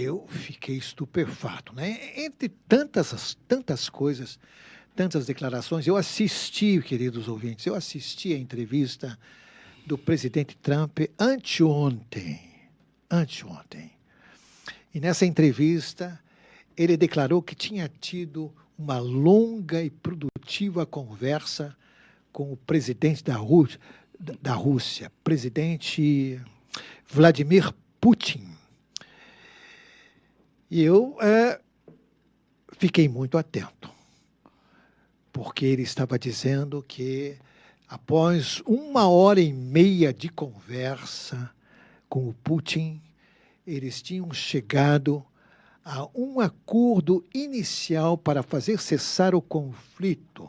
eu fiquei estupefato, né? Entre tantas coisas, tantas declarações, eu assisti, queridos ouvintes, eu assisti a entrevista do presidente Trump anteontem. E nessa entrevista, ele declarou que tinha tido uma longa e produtiva conversa com o presidente da Rússia, presidente Vladimir Putin. E eu fiquei muito atento, porque ele estava dizendo que, após 1h30 de conversa com o Putin, eles tinham chegado a um acordo inicial para fazer cessar o conflito.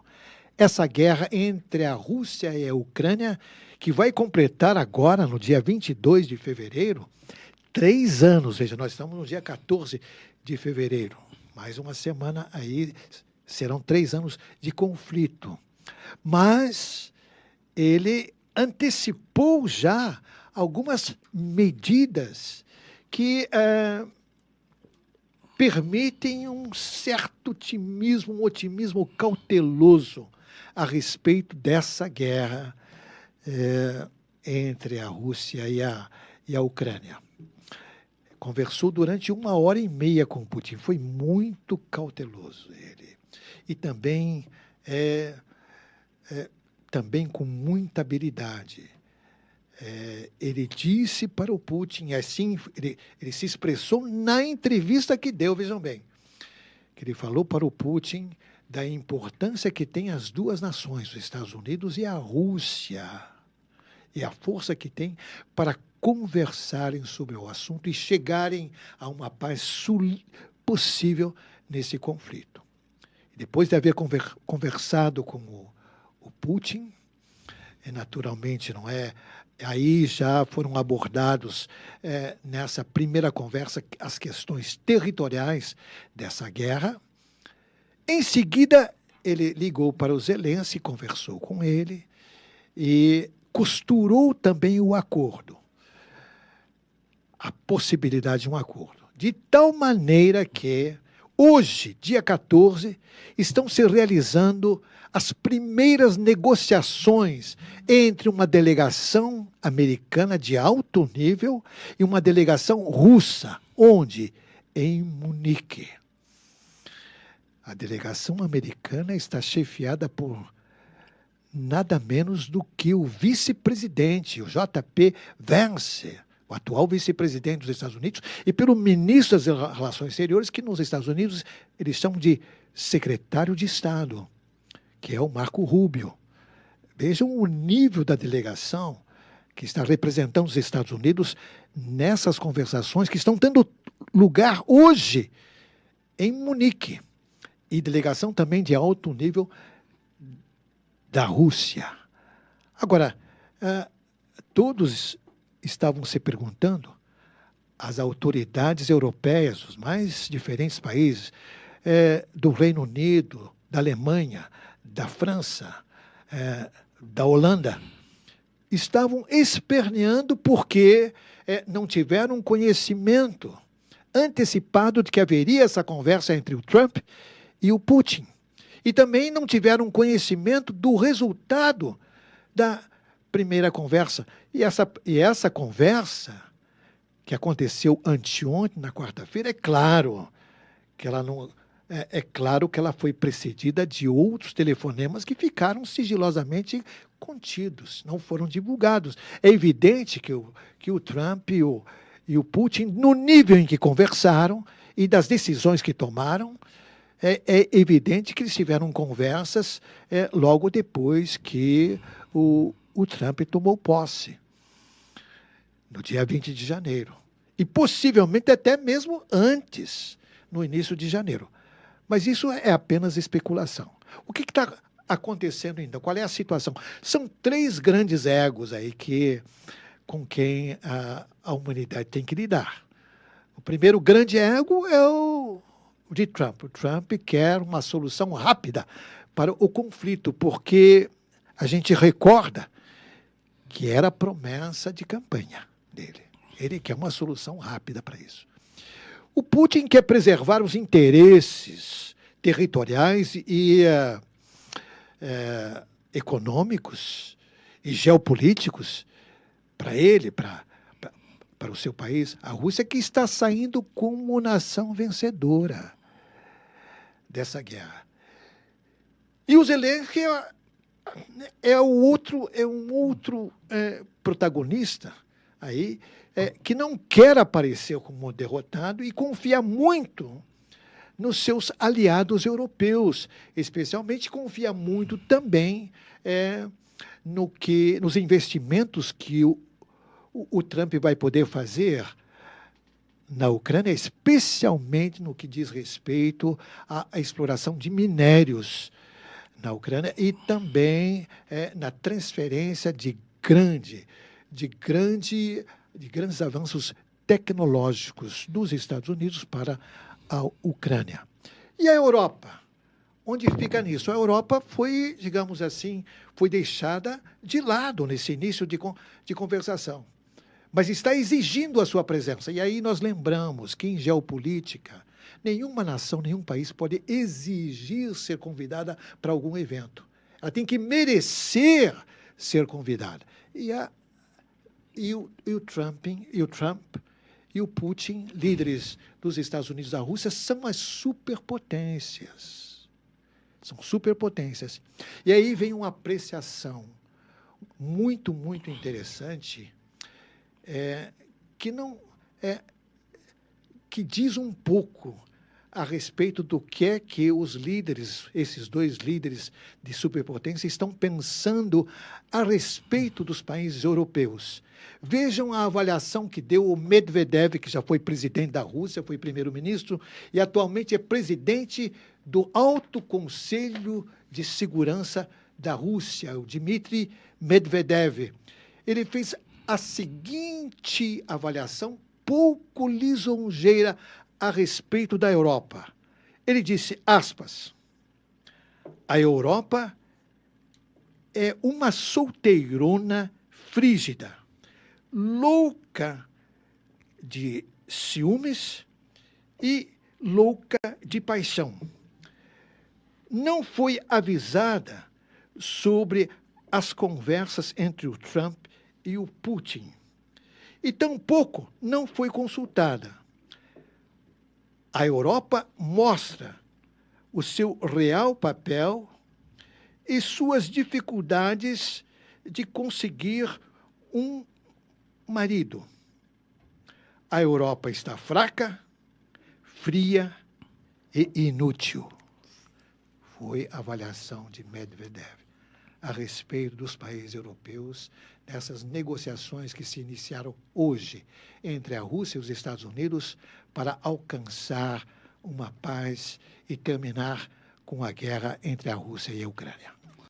Essa guerra entre a Rússia e a Ucrânia, que vai completar agora, no dia 22 de fevereiro, 3 anos. Veja, nós estamos no dia 14 de fevereiro. Mais uma semana aí, serão 3 anos de conflito. Mas ele antecipou já algumas medidas que permitem um certo otimismo, um otimismo cauteloso a respeito dessa guerra entre a Rússia e a Ucrânia. Conversou durante 1h30 com Putin, foi muito cauteloso ele. E também, também com muita habilidade. Ele disse para o Putin, assim, ele se expressou na entrevista que deu, vejam bem, que ele falou para o Putin da importância que tem as duas nações, os Estados Unidos e a Rússia, e a força que tem para conversarem sobre o assunto e chegarem a uma paz possível nesse conflito. Depois de haver conversado com o Putin, naturalmente, não é? Aí já foram abordados, nessa primeira conversa, as questões territoriais dessa guerra. Em seguida, ele ligou para o Zelensky, conversou com ele e costurou também o acordo, a possibilidade de um acordo, de tal maneira que hoje, dia 14, estão se realizando as primeiras negociações entre uma delegação americana de alto nível e uma delegação russa, onde? Em Munique. A delegação americana está chefiada por nada menos do que o vice-presidente, o J.P. Vance, o atual vice-presidente dos Estados Unidos, e pelo ministro das Relações Exteriores, que nos Estados Unidos eles chamam de secretário de Estado, que é o Marco Rubio. Vejam o nível da delegação que está representando os Estados Unidos nessas conversações que estão tendo lugar hoje em Munique. E delegação também de alto nível da Rússia. Agora, todos estavam se perguntando, as autoridades europeias, os mais diferentes países, do Reino Unido, da Alemanha, da França, da Holanda, estavam esperneando porque não tiveram conhecimento antecipado de que haveria essa conversa entre o Trump e o Putin. E também não tiveram conhecimento do resultado da primeira conversa. E essa conversa, que aconteceu anteontem, na quarta-feira, é claro que ela não... É claro que ela foi precedida de outros telefonemas que ficaram sigilosamente contidos, não foram divulgados. É evidente que o Trump e o Putin, no nível em que conversaram e das decisões que tomaram, é evidente que eles tiveram conversas logo depois que o Trump tomou posse, no dia 20 de janeiro. E possivelmente até mesmo antes, no início de janeiro. Mas isso é apenas especulação. O que está acontecendo ainda? Qual é a situação? São 3 grandes egos aí com quem a humanidade tem que lidar. O primeiro grande ego é o de Trump. O Trump quer uma solução rápida para o conflito, porque a gente recorda que era a promessa de campanha dele. Ele quer uma solução rápida para isso. O Putin quer preservar os interesses territoriais e econômicos e geopolíticos para ele, para o seu país. A Rússia que está saindo como nação vencedora dessa guerra. E o Zelensky é um outro protagonista aí, que não quer aparecer como derrotado e confia muito nos seus aliados europeus, especialmente confia muito também nos investimentos que o Trump vai poder fazer na Ucrânia, especialmente no que diz respeito à exploração de minérios na Ucrânia e também na transferência de grandes avanços tecnológicos dos Estados Unidos para a Ucrânia. E a Europa? Onde fica nisso? A Europa foi, digamos assim, foi deixada de lado nesse início de conversação, mas está exigindo a sua presença. E aí nós lembramos que, em geopolítica, nenhuma nação, nenhum país pode exigir ser convidada para algum evento. Ela tem que merecer ser convidada. E o Trump e o Putin, líderes dos Estados Unidos e da Rússia, são as superpotências. São superpotências. E aí vem uma apreciação muito, muito interessante, que diz um pouco a respeito do que é que os líderes, esses dois líderes de superpotência, estão pensando a respeito dos países europeus. Vejam a avaliação que deu o Medvedev, que já foi presidente da Rússia, foi primeiro-ministro, e atualmente é presidente do Alto Conselho de Segurança da Rússia, o Dmitry Medvedev. Ele fez a seguinte avaliação pouco lisonjeira a respeito da Europa. Ele disse, aspas, a Europa é uma solteirona frígida, louca de ciúmes e louca de paixão. Não foi avisada sobre as conversas entre o Trump e o Putin. E tampouco não foi consultada. A Europa mostra o seu real papel e suas dificuldades de conseguir um marido. A Europa está fraca, fria e inútil. Foi a avaliação de Medvedev a respeito dos países europeus, dessas negociações que se iniciaram hoje entre a Rússia e os Estados Unidos para alcançar uma paz e terminar com a guerra entre a Rússia e a Ucrânia.